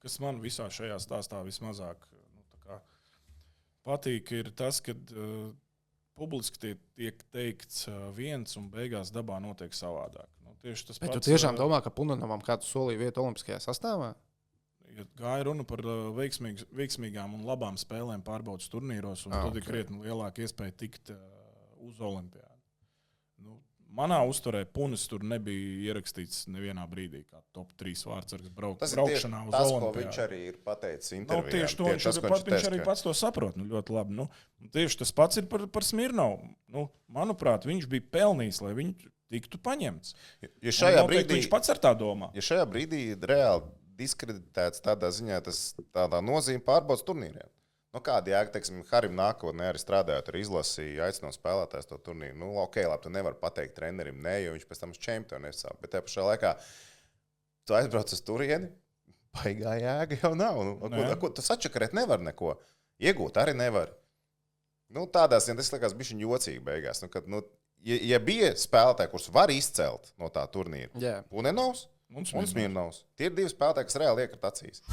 kas man visā šajā stāstā vismazāk patīk, ir tas, ka publiski tiek teikts viens un beigās dabā notiek savādāk. Tieši tas Bet pats, tu tiešām domā, ka Punanovam kādu solīja vietu olimpiskajā sastāvā? Ja gāja runa par veiksmīgām un labām spēlēm pārbaudas turnīros, un tad ir krietni lielāka iespēja tikt uz olimpiādu. Manā uzturē Punis tur nebija ierakstīts nevienā brīdī, kā top 3 vārdsargs braukšanā uz tas, olimpiādu. ko viņš arī ir pateicis intervijā. Tieši to viņš arī pats to saprot. Ļoti labi. Tieši tas pats ir par Smirnovu. Manuprāt, viņš bija pelnījis, lai viņš tiktu paņemts. Ja šajā brīdī viņš pats ar tā domā. Ja šajā brīdī reāli diskreditēts tādā ziņā, tas tādā nozīme pārbaudas turnīriem. Kāda jēga, teiksim, Harim nākotnē arī strādājot ar izlasi, aicinot spēlētājs to turnīru. Labi, tu nevari pateikt trenerim nē, jo viņš pēc tam uz čempionu nesāp. Bet tajā pašā laikā tu aizbrauc uz turieni, baigā jēga jau nav. Ko tu sačakarēt nevar neko. Iegūt arī nevar. Tādās, tas liekas bišķiņ jocīgi beigās. Ja bija spēlētāji, kurus var izcelt no tā turnīra, Punenovs un Smirnovs, tie ir 2 spēlētāji, kas reāli iekrita acīs.